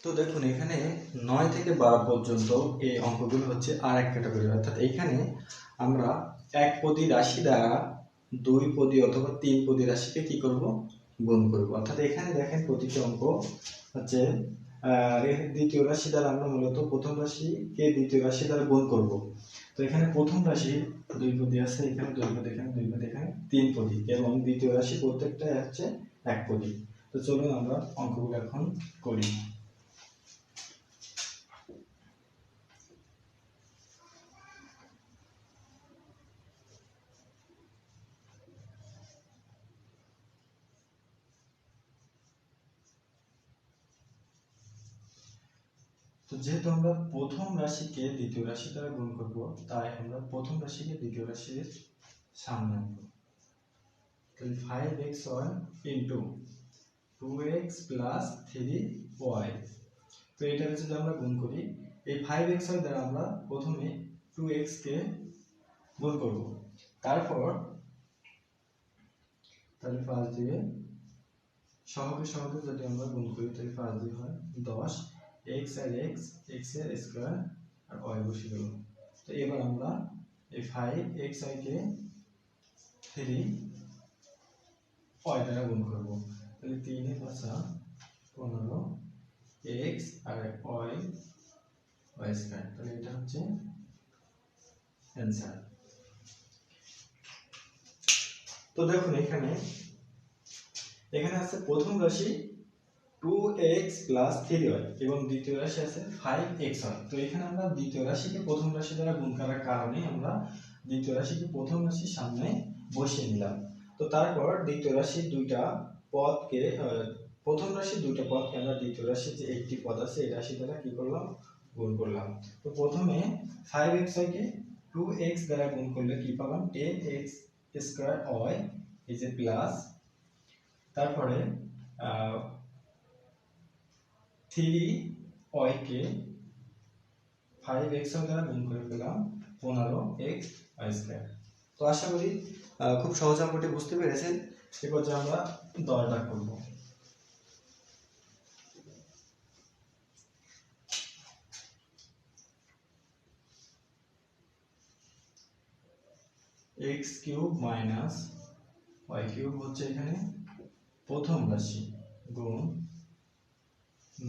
তো দেখুন এখানে 9 থেকে 12 পর্যন্ত এই অঙ্কগুলো হচ্ছে আর এক ক্যাটাগরি, অর্থাৎ এখানে আমরা এক পদী রাশি দ্বারা দুই পদী অথবা তিন পদী রাশিকে কি করব, গুণ করব। অর্থাৎ এখানে দেখেন প্রতিটি অঙ্ক হচ্ছে দ্বিতীয় রাশি দ্বারা আমরা মূলত প্রথম রাশিকে দ্বিতীয় রাশি দ্বারা গুণ করব। তো এখানে প্রথম রাশি দুই পদী আছে, এখানে দুই পদী, এখানে দুই পদী, এখানে তিন পদী, এবং দ্বিতীয় রাশি প্রত্যেকটাই হচ্ছে এক পদী। তো চলুন আমরা অঙ্কগুলো এখন করি। তো যেহেতু আমরা প্রথম রাশিকে দ্বিতীয় রাশি দ্বারা গুণ করব, তাই আমরা প্রথম রাশিকে দ্বিতীয় রাশির সামনে আনব। তাহলে 5xy into 2x plus 3y। তো এটাকে যদি আমরা গুণ করি, এই 5xy দ্বারা আমরা প্রথমে 2x কে গুণ করব, তারপর তাহলে 5 দিয়ে সহগে সহগে যদি আমরা গুণ করি তাহলে 5 দিয়ে হয় 10, x আর x, x এর স্কয়ার আর y বসে গেল। তো এবার আমরা এই 5xy কে 3y দ্বারা গুণ করব, তাহলে 3 এ 5 15, x আর y স্কয়ার, তাহলে এটা হচ্ছে অ্যানসার। তো দেখুন এখানে আছে প্রথম রাশি 2x প্লাস 3y এবং দ্বিতীয় রাশি আছে 5xy। তো এখানে আমরা দ্বিতীয় রাশিকে প্রথম রাশি দ্বারা গুণ করার কারণে আমরা দ্বিতীয় রাশিকে প্রথম রাশির সামনে বসিয়ে নিলাম। তো তারপর দ্বিতীয় রাশির দুইটা পদকে প্রথম রাশির দুইটা পদকে আমরা দ্বিতীয় রাশির যে একটি পদ আছে এই রাশি দ্বারা কি করলাম, গুণ করলাম। তো প্রথমে 5xy কে 2x দ্বারা গুণ করলে কি পালাম, 10x স্কয়ার y এই যে প্লাস, তারপরে 3y কে 5xy দ্বারা গুণ করে পেলাম 15x y স্কয়ার। তো আশা করি খুব সহজ অঙ্কটি বুঝতে পেরেছেন। এবার যে আমরা দরটা করব, x cube minus y cube হচ্ছে এখানে প্রথম রাশি গুণ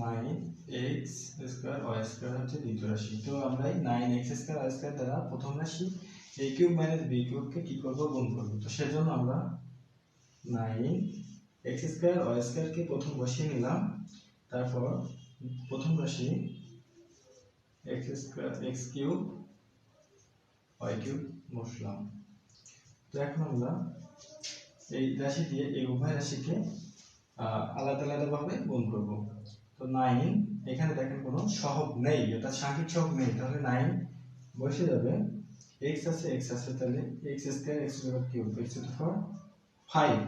9x স্কয়ার y স্কয়ার হচ্ছে দ্বিতীয় রাশি। তো আমরা 9x স্কয়ার y স্কয়ার দ্বারা প্রথম রাশি a cube minus b cube কে কি করব, গুণ করব। তো সেজন্য আমরা 9x স্কয়ার y স্কয়ার কে প্রথম বসিয়ে নিলাম, তারপর প্রথম রাশি x square x cube y cube বসলাম। তো এখন আমরা এই রাশি দিয়ে এই উভয় রাশিকে আলাদা আলাদা ভাবে গুণ করব। তো 9 এখানে দেখেন কোনো সহগ নেই, অর্থাৎ সাংখ্যিক সহগ নেই, তাহলে 9 বসে যাবে, x আছে তাহলে x square x cube x to the power 5,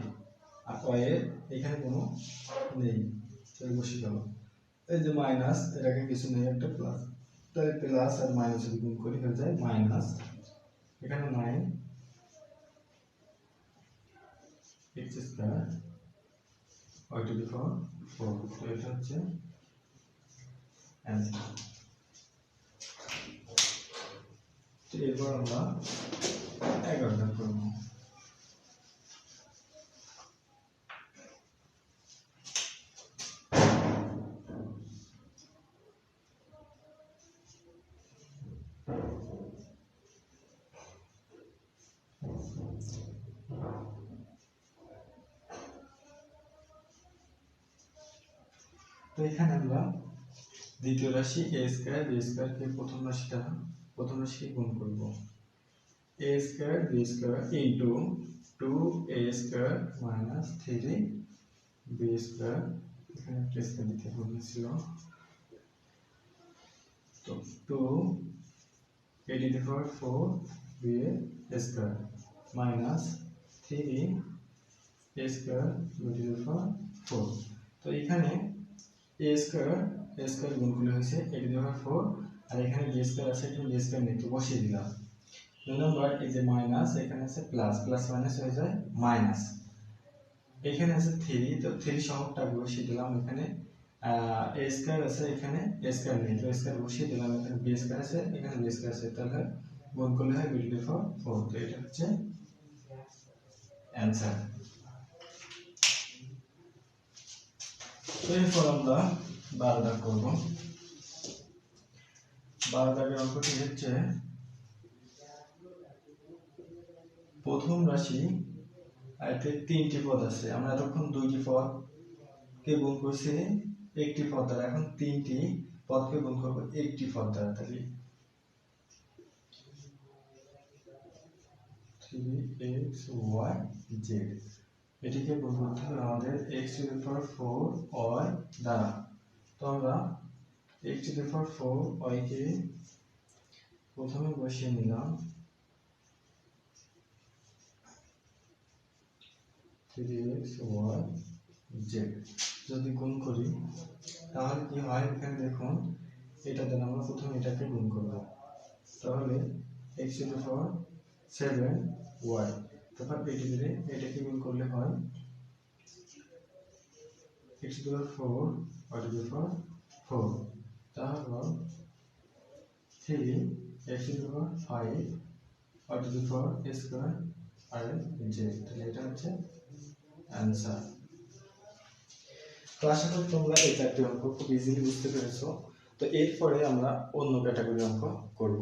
আর y এর এখানে কোনো নেই, তাহলে বসে গেল। এই যে মাইনাস, এটাকে কিছু নেই, একটা প্লাস, তাহলে প্লাস আর মাইনাস যদি গুণ করি হয়ে যায় মাইনাস, এখানে 9 x square y to the power 4। তো এটা হচ্ছে অ্যানসার। তো এরপর আমরা 11টা করব। তো এখানে আমরা দ্বিতীয় রাশি a স্কয়ার b স্কয়ার কে প্রথম রাশিকে গুণ করব। a square b square into 2a square minus 3b square, এখানে একটা স্কয়ার দিতে বলেছিল, তো 2a to the power 4b square minus 3a square b to the power 4। তো এখানে a স্কয়ার গুণ করলে হয়েছে a টু দি পাওয়ার 4, আর এখানে b স্কয়ার আছে, এখানে b স্কয়ার নেই, তো বসিয়ে দিলাম। 2 নম্বর এই যে মাইনাস, এখানে আছে প্লাস, প্লাস মাইনাস হয়ে যায় মাইনাস, এখানে আছে 3, তো 3 সহগটা বসিয়ে দিলাম এখানে, এ স্কয়ার আছে, এখানে এ স্কয়ার নেই, তো এ স্কয়ার বসিয়ে দিলাম, এখানে বি স্কয়ার আছে, এখানে বি স্কয়ার আছে, তাহলে গুণ করলে হয় বি টু দি পাওয়ার 4। তো এটা হচ্ছে অ্যানসার। এরপর আমরা 12 দাগ করব। 12 দাগের অঙ্কটি হচ্ছে প্রথম রাশি এতে 3টি পদ আছে, আমরা এতক্ষণ 2টি পদ কে গুণ করছি একটি পদ দ্বারা, এখন 3টি পদকে গুণ করব একটি পদ দ্বারা, তাহলে 3xy z এটিকে গুণ করতে হবে আমাদের x to the power 4y দ্বারা। তো আমরা x to the power 4y কে প্রথমে বসিয়ে নিলাম 3xy z, যদি গুণ করি তাহলে কি হয়, এখানে দেখুন এটা দ্বারা আমরা প্রথমে এটাকে গুণ করব, তাহলে x to the power 7y, তারপর এটি দিয়ে এটাকে গুণ করলে হয় x to the power 4 y to the power 4, তারপর 3 x to the power 5 y to the power square আর z, তাহলে এটা হচ্ছে অ্যানসার। তো আশা করি তোমরা এই চারটি অঙ্ক খুব ইজিলি বুঝতে পেরেছো। তো এরপরে আমরা অন্য ক্যাটাগরি অঙ্ক করব।